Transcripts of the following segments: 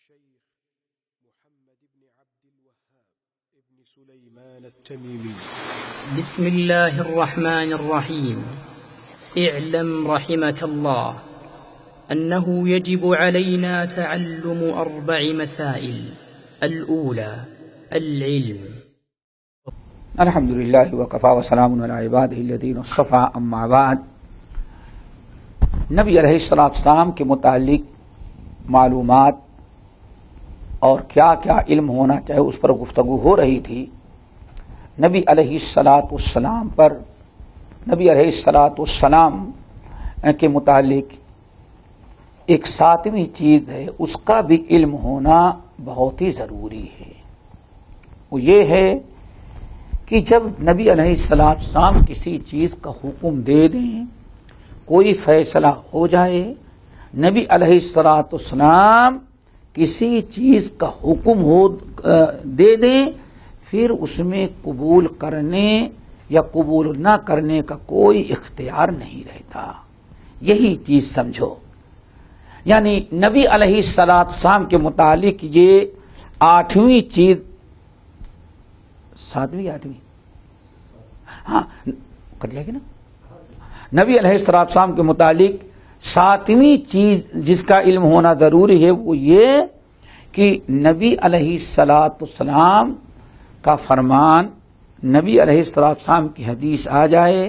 الشيخ محمد بن عبد الوهاب ابن سليمان التميمي. بسم الله الرحمن الرحيم. اعلم رحمك الله أنه يجب علينا تعلم 4 مسائل. الأولى العلم. الحمد لله وكفى وسلام على عباده الذين اصطفى. اما بعد، نبی علیہ السلام کے متعلق معلومات اور کیا کیا علم ہونا چاہے اس پر گفتگو ہو رہی تھی. نبی علیہ السلام پر نبی علیہ السلام کے متعلق ایک 7ویں چیز ہے، اس کا بھی علم ہونا بہت ہی ضروری ہے. وہ یہ ہے کہ جب نبی علیہ السلام کسی چیز کا حکم دے دیں، کوئی فیصلہ ہو جائے، نبی علیہ السلام کسی چیز کا حکم دے دیں، پھر اس میں قبول کرنے یا قبول نہ کرنے کا کوئی اختیار نہیں رہتا. یہی چیز سمجھو. یعنی نبی علیہ السلام کے متعلق یہ 8ویں چیز، 8ویں ہاں کر لیا گیا نا. نبی علیہ السلام کے متعلق 7ویں چیز جس کا علم ہونا ضروری ہے وہ یہ کہ نبی علیہ السلام کا فرمان، نبی علیہ السلام کی حدیث آ جائے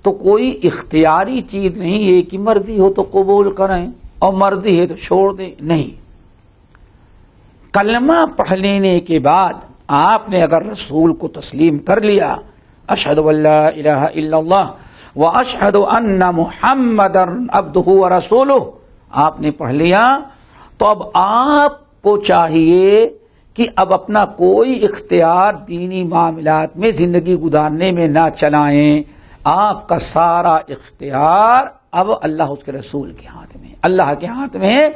تو کوئی اختیاری چیز نہیں ہے کہ مرضی ہو تو قبول کریں اور مرضی ہے تو چھوڑ دیں. نہیں، کلمہ پڑھ لینے کے بعد آپ نے اگر رسول کو تسلیم کر لیا، اشہد ان لا الہ الا اللہ واشہد ان محمدًا عبدہ ورسولہ، آپ نے پڑھ لیا، تو اب آپ کو چاہیے کہ اب اپنا کوئی اختیار دینی معاملات میں زندگی گزارنے میں نہ چلائیں. آپ کا سارا اختیار اب اللہ اس کے رسول کے ہاتھ میں، اللہ کے ہاتھ میں ہے.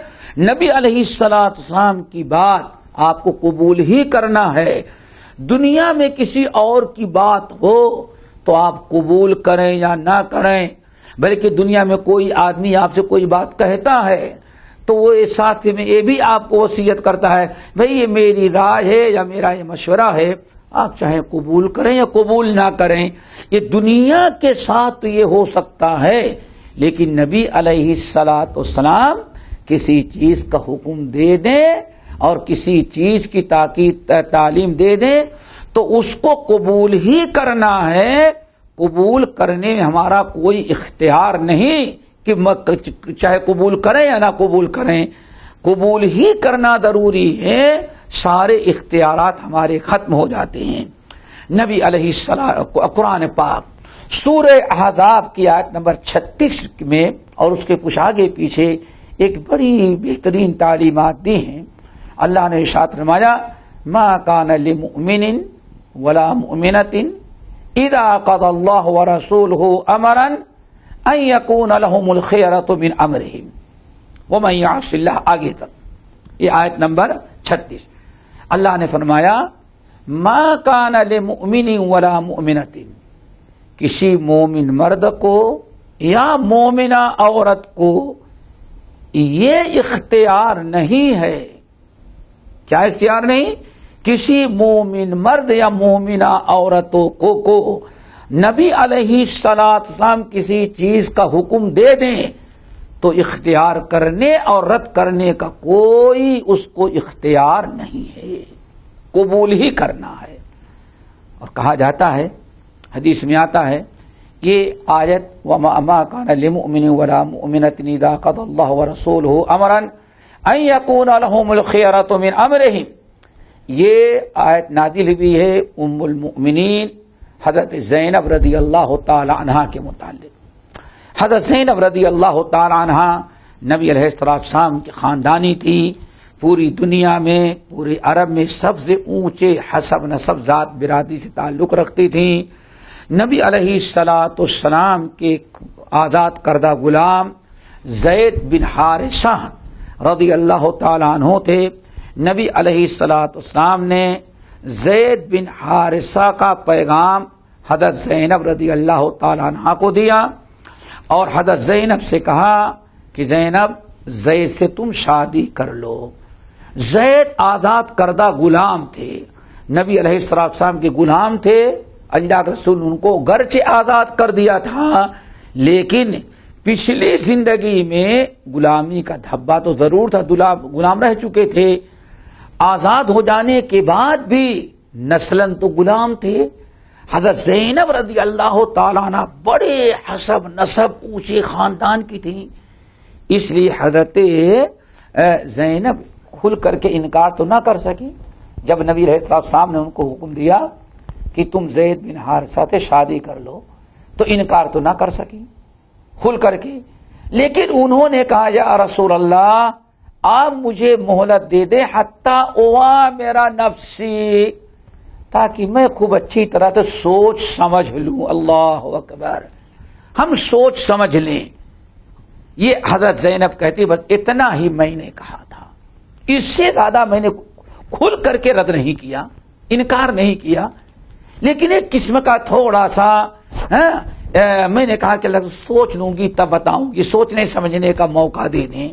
نبی علیہ السلام کی بات آپ کو قبول ہی کرنا ہے. دنیا میں کسی اور کی بات ہو تو آپ قبول کریں یا نہ کریں، بلکہ دنیا میں کوئی آدمی آپ سے کوئی بات کہتا ہے تو وہ ساتھ میں یہ بھی آپ کو وصیت کرتا ہے، بھئی یہ میری رائے ہے یا میرا یہ مشورہ ہے، آپ چاہیں قبول کریں یا قبول نہ کریں. یہ دنیا کے ساتھ تو یہ ہو سکتا ہے، لیکن نبی علیہ السلام کسی چیز کا حکم دے دیں اور کسی چیز کی تاکید تعلیم دے دیں تو اس کو قبول ہی کرنا ہے. قبول کرنے میں ہمارا کوئی اختیار نہیں کہ چاہے قبول کریں یا نہ قبول کریں، قبول ہی کرنا ضروری ہے. سارے اختیارات ہمارے ختم ہو جاتے ہیں. نبی علیہ السلام قرآن پاک سورہ احزاب کی آیت نمبر 36 میں اور اس کے کچھ آگے پیچھے ایک بڑی بہترین تعلیمات دی ہیں. اللہ نے ارشاد فرمایا، ما کان لمؤمن ولا مؤمنۃ اذا قضى اللہ ورسولہ امرا ان یکون لهم الخیرۃ من امرہم ومن یعص اللہ. آگے تک یہ آیت نمبر 36. اللہ نے فرمایا، ما کان لمؤمن ولا مؤمنۃ، کسی مومن مرد کو یا مومنہ عورت کو یہ اختیار نہیں ہے. کیا اختیار نہیں؟ کسی مومن مرد یا مومنہ عورتوں کو نبی علیہ السلام کسی چیز کا حکم دے دیں تو اختیار کرنے اور رد کرنے کا کوئی اس کو اختیار نہیں ہے، قبول ہی کرنا ہے. اور کہا جاتا ہے، حدیث میں آتا ہے، یہ آیت وما کان لمؤمن ولا مؤمنۃ اذا قضى اللہ ورسولہ امرا ان یکون لهم الخیرۃ من امرہم، یہ آیت نازل ہوئی ہے ام المؤمنین حضرت زینب رضی اللہ تعالی عنہا کے متعلق. حضرت زینب رضی اللہ تعالی عنہا نبی علیہ السلام کی خاندانی تھی. پوری دنیا میں، پورے عرب میں سب سے اونچے حسب نسب ذات برادری سے تعلق رکھتی تھیں. نبی علیہ السلام کے آزاد کردہ غلام زید بن حارثہ رضی اللہ تعالی عنہ تھے. نبی علیہ السلام نے زید بن حارثہ کا پیغام حضرت زینب رضی اللہ تعالی عنہ کو دیا اور حضرت زینب سے کہا کہ زینب، زید سے تم شادی کر لو. زید آزاد کردہ غلام تھے، نبی علیہ السلام کے غلام تھے، اللہ کے رسول ان کو گرچہ آزاد کر دیا تھا لیکن پچھلی زندگی میں غلامی کا دھبا تو ضرور تھا، غلام رہ چکے تھے، آزاد ہو جانے کے بعد بھی نسلاً تو غلام تھے۔ حضرت زینب رضی اللہ تعالیٰ عنہ بڑے حسب نسب اونچے خاندان کی تھیں، اس لیے حضرت زینب کھل کر کے انکار تو نہ کر سکی۔ جب نبی علیہ السلام نے ان کو حکم دیا کہ تم زید بن حارثہ سے شادی کر لو تو انکار تو نہ کر سکی کھل کر کے، لیکن انہوں نے کہا یا رسول اللہ آپ مجھے مہلت دے دیں حتی اوا میرا نفسی، تاکہ میں خوب اچھی طرح سے سوچ سمجھ لوں۔ اللہ اکبر، ہم سوچ سمجھ لیں۔ یہ حضرت زینب کہتی بس اتنا ہی میں نے کہا تھا، اس سے زیادہ میں نے کھل کر کے رد نہیں کیا، انکار نہیں کیا، لیکن ایک قسم کا تھوڑا سا میں نے کہا کہ سوچ لوں گی تب بتاؤں گی، سوچنے سمجھنے کا موقع دے دیں،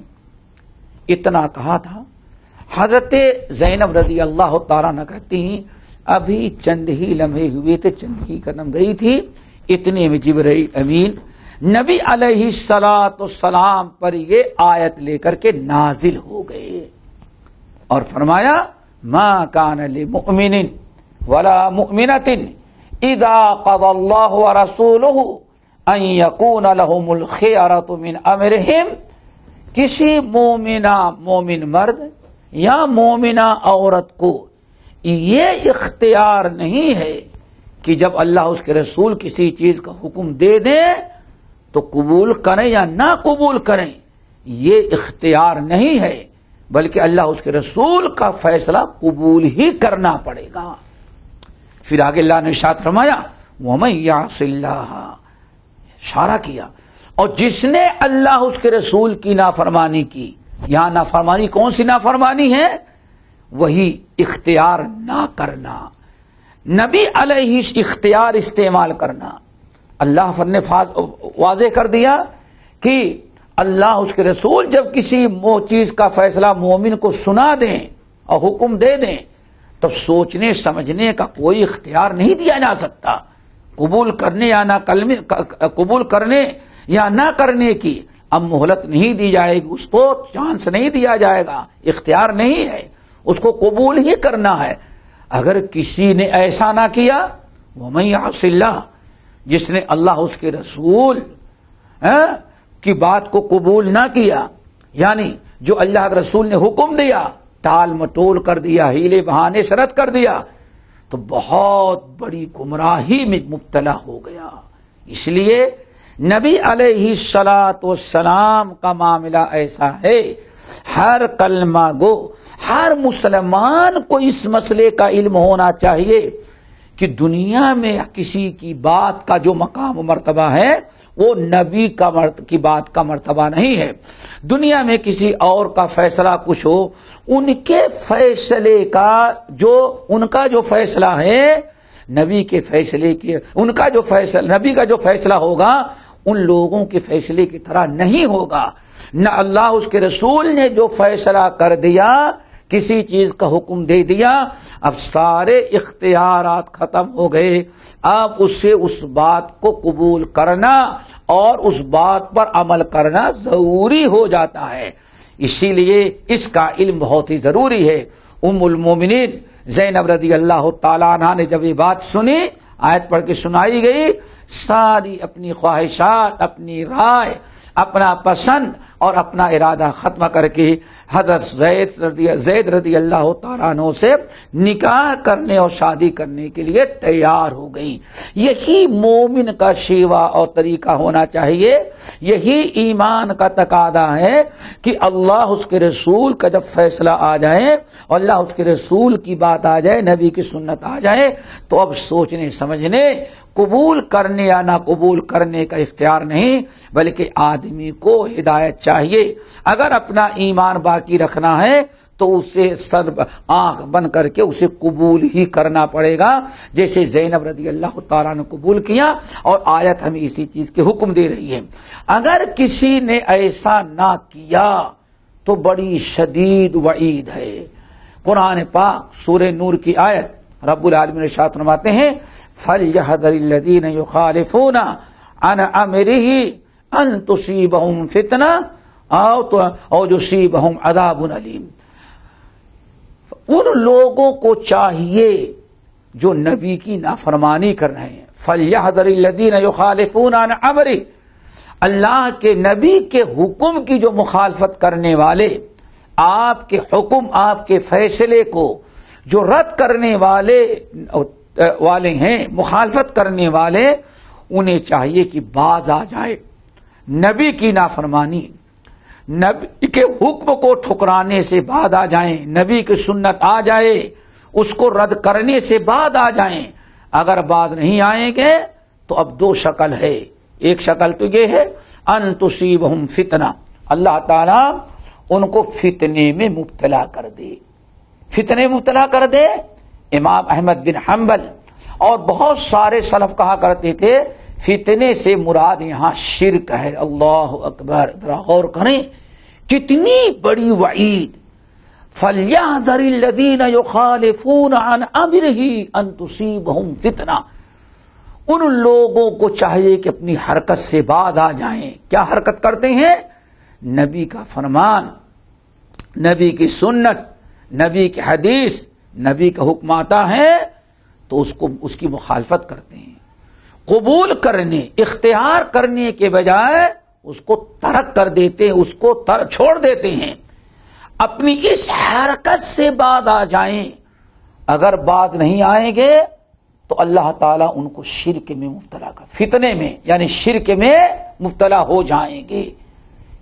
اتنا کہا تھا۔ حضرت زینب رضی اللہ تعالیٰ عنہ کہتی ہیں ابھی چند ہی لمحے ہوئے تھے، چند ہی قدم گئی تھی، اتنے میں جبرائیل امین نبی علیہ السلام پر یہ آیت لے کر کے نازل ہو گئے اور فرمایا ما کان لمؤمن ولا مؤمنۃ اذا قضى اللہ ورسولہ ان یکون لهم الخیرۃ من امرہم، کسی مومن مرد یا مومنہ عورت کو یہ اختیار نہیں ہے کہ جب اللہ اس کے رسول کسی چیز کا حکم دے دیں تو قبول کریں یا نہ قبول کریں، یہ اختیار نہیں ہے، بلکہ اللہ اس کے رسول کا فیصلہ قبول ہی کرنا پڑے گا۔ پھر آگے اللہ نے ارشاد فرمایا وَمَن يَعْصِ اللَّهَ، اشارہ کیا، اور جس نے اللہ اس کے رسول کی نافرمانی کی، یہاں نافرمانی کون سی نافرمانی ہے؟ وہی اختیار نہ کرنا، نبی علیہ اختیار استعمال کرنا۔ اللہ نے واضح کر دیا کہ اللہ اس کے رسول جب کسی چیز کا فیصلہ مومن کو سنا دیں اور حکم دے دیں تب سوچنے سمجھنے کا کوئی اختیار نہیں دیا جا سکتا، قبول کرنے یا نہ کرنے کی اب مہلت نہیں دی جائے گی، اس کو چانس نہیں دیا جائے گا، اختیار نہیں ہے، اس کو قبول ہی کرنا ہے۔ اگر کسی نے ایسا نہ کیا وَمَن يَعْصِ اللَّهَ، جس نے اللہ اس کے رسول کی بات کو قبول نہ کیا، یعنی جو اللہ کے رسول نے حکم دیا ٹال مٹول کر دیا، ہیلے بہانے سے رد کر دیا، تو بہت بڑی گمراہی میں مبتلا ہو گیا۔ اس لیے نبی علیہ السلام کا معاملہ ایسا ہے، ہر کلمہ گو، ہر مسلمان کو اس مسئلے کا علم ہونا چاہیے کہ دنیا میں کسی کی بات کا جو مقام و مرتبہ ہے وہ نبی کی بات کا مرتبہ نہیں ہے۔ دنیا میں کسی اور کا فیصلہ کچھ ہو، ان کے فیصلے کا ان کا جو فیصلہ ہے نبی کے فیصلے کی، ان کا جو فیصلہ نبی کا جو فیصلہ ہوگا ان لوگوں کے فیصلے کی طرح نہیں ہوگا۔ نہ اللہ اس کے رسول نے جو فیصلہ کر دیا، کسی چیز کا حکم دے دیا، اب سارے اختیارات ختم ہو گئے، اب اسے اس بات کو قبول کرنا اور اس بات پر عمل کرنا ضروری ہو جاتا ہے۔ اسی لیے اس کا علم بہت ہی ضروری ہے۔ ام المومنین زینب رضی اللہ تعالیٰ عنہ نے جب یہ بات سنی، آیت پڑھ کے سنائی گئی، ساری اپنی خواہشات، اپنی رائے، اپنا پسند اور اپنا ارادہ ختم کر کے حضرت زید رضی اللہ تعالیٰ عنہ سے نکاح کرنے اور شادی کرنے کے لیے تیار ہو گئی۔ یہی مومن کا شیوا اور طریقہ ہونا چاہیے، یہی ایمان کا تقاضا ہے کہ اللہ اس کے رسول کا جب فیصلہ آ جائے اور اللہ اس کے رسول کی بات آ جائے، نبی کی سنت آ جائے، تو اب سوچنے سمجھنے، قبول کرنے یا نہ قبول کرنے کا اختیار نہیں، بلکہ آدمی کو ہدایت چاہیے۔ اگر اپنا ایمان باقی رکھنا ہے تو اسے سر آنکھ بند کر کے اسے قبول ہی کرنا پڑے گا، جیسے زینب رضی اللہ تعالیٰ نے قبول کیا، اور آیت ہمیں اسی چیز کے حکم دے رہی ہے۔ اگر کسی نے ایسا نہ کیا تو بڑی شدید وعید ہے، قرآن پاک سورہ نور کی آیت رب العالمین ارشاد فرماتے ہیں فَلْيَحْذَرِ الَّذِينَ يُخَالِفُونَ عَنْ أَمْرِهِ أَن تُصِيبَهُمْ فِتْنَةٌ أَوْ يُصِيبَهُمْ عَذَابٌ أَلِيمٌ۔ ان لوگوں کو چاہیے جو نبی کی نافرمانی کر رہے ہیں، فَلْيَحْذَرِ الَّذِينَ يُخَالِفُونَ عَنْ أَمْرِهِ، اللہ کے نبی کے حکم کی جو مخالفت کرنے والے، آپ کے حکم آپ کے فیصلے کو جو رد کرنے والے ہیں، مخالفت کرنے والے، انہیں چاہیے کہ باز آ جائے، نبی کی نافرمانی، نبی کے حکم کو ٹھکرانے سے بعد آ جائیں، نبی کی سنت آ جائے اس کو رد کرنے سے بعد آ جائیں۔ اگر بعد نہیں آئیں گے تو اب دو شکل ہے، ایک شکل تو یہ ہے ان تصیبہم فتنہ، اللہ تعالی ان کو فتنے میں مبتلا کر دے، فتنے مبتلا کر دے۔ امام احمد بن حنبل اور بہت سارے سلف کہا کرتے تھے فتنے سے مراد یہاں شرک ہے۔ اللہ اکبر، ذرا غور کریں کتنی بڑی وعید، فَلْيَحْذَرِ الَّذِينَ يُخَالِفُونَ عَنْ أَمْرِهِ أَن تُصِيبَهُمْ فِتْنَةٌ۔ ان لوگوں کو چاہیے کہ اپنی حرکت سے بعد آ جائیں۔ کیا حرکت کرتے ہیں؟ نبی کا فرمان، نبی کی سنت، نبی کی حدیث، نبی کا حکم آتا ہے تو اس کی مخالفت کرتے ہیں، قبول کرنے اختیار کرنے کے بجائے اس کو ترک کر دیتے ہیں، اس کو چھوڑ دیتے ہیں۔ اپنی اس حرکت سے بعد آ جائیں، اگر بعد نہیں آئیں گے تو اللہ تعالیٰ ان کو شرک میں مبتلا کر، فتنے میں یعنی شرک میں مبتلا ہو جائیں گے۔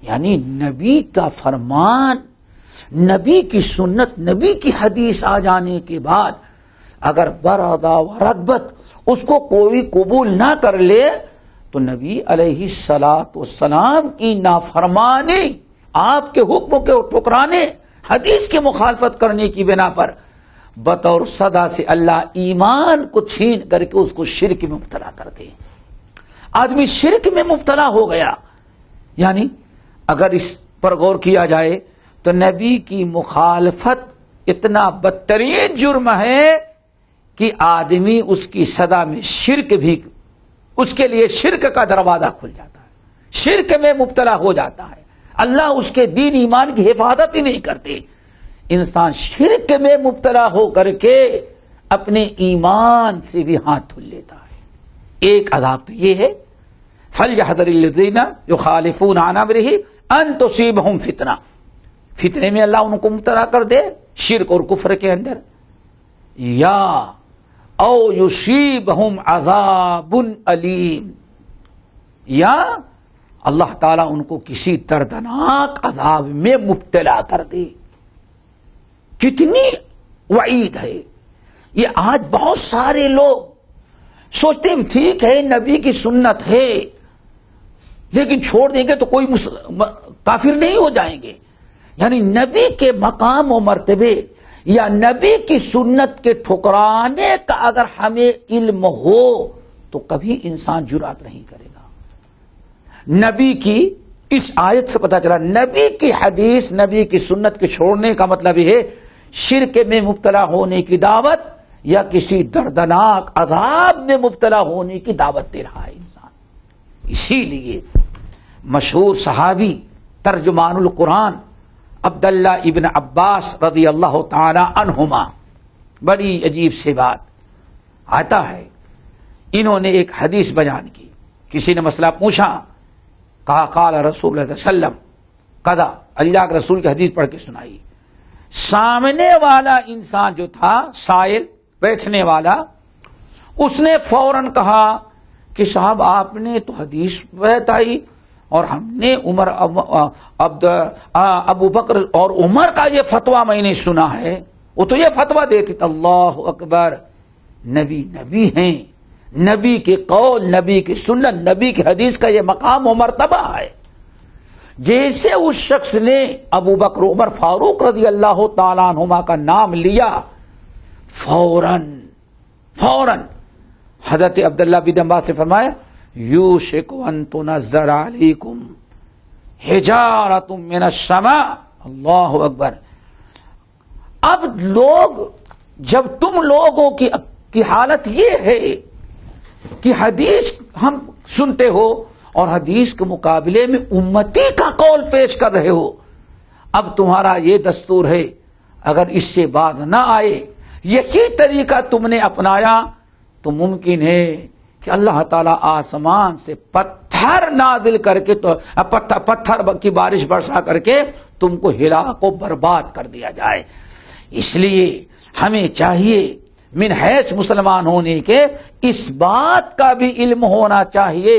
یعنی نبی کا فرمان، نبی کی سنت، نبی کی حدیث آ جانے کے بعد اگر بردا و رغبت اس کو کوئی قبول نہ کر لے تو نبی علیہ الصلاۃ والسلام کی نافرمانی، آپ کے حکم کے ٹکرانے، حدیث کی مخالفت کرنے کی بنا پر بطور سزا سے اللہ ایمان کو چھین کر کے اس کو شرک میں مبتلا کر دے۔ آدمی شرک میں مبتلا ہو گیا، یعنی اگر اس پر غور کیا جائے تو نبی کی مخالفت اتنا بدترین جرم ہے کہ آدمی اس کی سزا میں شرک بھی، اس کے لیے شرک کا دروازہ کھل جاتا ہے، شرک میں مبتلا ہو جاتا ہے۔ اللہ اس کے دین ایمان کی حفاظت ہی نہیں کرتے، انسان شرک میں مبتلا ہو کر کے اپنے ایمان سے بھی ہاتھ دھل لیتا ہے۔ ایک عذاب تو یہ ہے فَلْيَحْذَرِ الَّذِينَ يُخَالِفُونَ عَنْ أَمْرِهِ أَن تُصِيبَهُمْ فِتْنَةٌ، فتنے میں اللہ ان کو مبتلا کر دے شرک اور کفر کے اندر، یا او یصیبہم عذاب علیم، یا اللہ تعالیٰ ان کو کسی دردناک عذاب میں مبتلا کر دے۔ کتنی وعید ہے یہ! آج بہت سارے لوگ سوچتے ہیں ٹھیک ہے نبی کی سنت ہے لیکن چھوڑ دیں گے تو کوئی کافر نہیں ہو جائیں گے، یعنی نبی کے مقام و مرتبے یا نبی کی سنت کے ٹھکرانے کا اگر ہمیں علم ہو تو کبھی انسان جرات نہیں کرے گا۔ نبی کی اس آیت سے پتہ چلا نبی کی حدیث، نبی کی سنت کے چھوڑنے کا مطلب یہ ہے شرک میں مبتلا ہونے کی دعوت یا کسی دردناک عذاب میں مبتلا ہونے کی دعوت دے رہا ہے انسان۔ اسی لیے مشہور صحابی ترجمان القرآن عبداللہ ابن عباس رضی اللہ تعالی عنہما، بڑی عجیب سی بات آتا ہے، انہوں نے ایک حدیث بیان کی، کسی نے مسئلہ پوچھا، کہا قال رسول اللہ صلی اللہ علیہ وسلم قضا، اللہ کے رسول کی حدیث پڑھ کے سنائی۔ سامنے والا انسان جو تھا، سائل بیٹھنے والا، اس نے فوراً کہا کہ صاحب آپ نے تو حدیث بتائی اور ہم نے ابو بکر اور عمر کا یہ فتویٰ میں نے سنا ہے، وہ تو یہ فتویٰ دیتے تھے۔ اللہ اکبر، نبی نبی ہیں، نبی کے قول، نبی کی سنت، نبی کی حدیث کا یہ مقام و مرتبہ ہے۔ جیسے اس شخص نے ابو بکر عمر فاروق رضی اللہ تعالیٰ عنہما کا نام لیا، فوراً حضرت عبداللہ بن عباس نے فرمایا یوشک ان تنزل علیکم حجارۃ من السماء، اللہ اکبر، اب لوگ جب تم لوگوں کی حالت یہ ہے کہ حدیث ہم سنتے ہو اور حدیث کے مقابلے میں امتی کا قول پیش کر رہے ہو، اب تمہارا یہ دستور ہے اگر اس سے بعد نہ آئے، یہی طریقہ تم نے اپنایا تو ممکن ہے کہ اللہ تعالیٰ آسمان سے پتھر نازل کر کے تو پتھر کی بارش برسا کر کے تم کو ہلاک و برباد کر دیا جائے۔ اس لیے ہمیں چاہیے من حیث مسلمان ہونے کے اس بات کا بھی علم ہونا چاہیے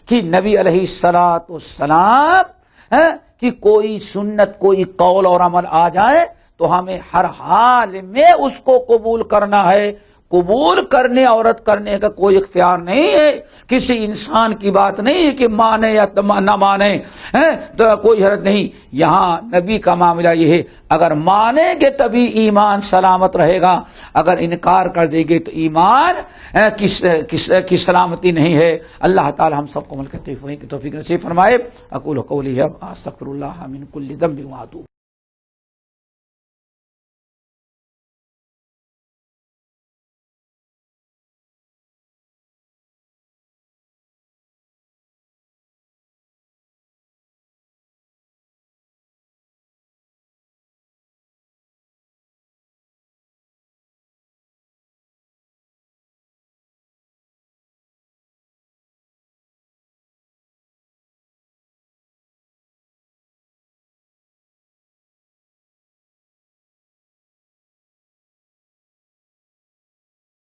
کہ نبی علیہ الصلوۃ والسلام کہ کوئی سنت کوئی قول اور عمل آ جائے تو ہمیں ہر حال میں اس کو قبول کرنا ہے۔ قبول کرنے اور رد کرنے کا کوئی اختیار نہیں ہے، کسی انسان کی بات نہیں ہے کہ مانے یا نہ مانے، تو کوئی حرج نہیں۔ یہاں نبی کا معاملہ یہ ہے اگر مانیں گے تبھی ایمان سلامت رہے گا، اگر انکار کر دیں گے تو ایمان کی سلامتی نہیں ہے۔ اللہ تعالی ہم سب کو عمل کرتے ہوئے توفیق نصیب فرمائے۔ اقول قولی ھذا استغفر اللہ من کل ذنب واتوب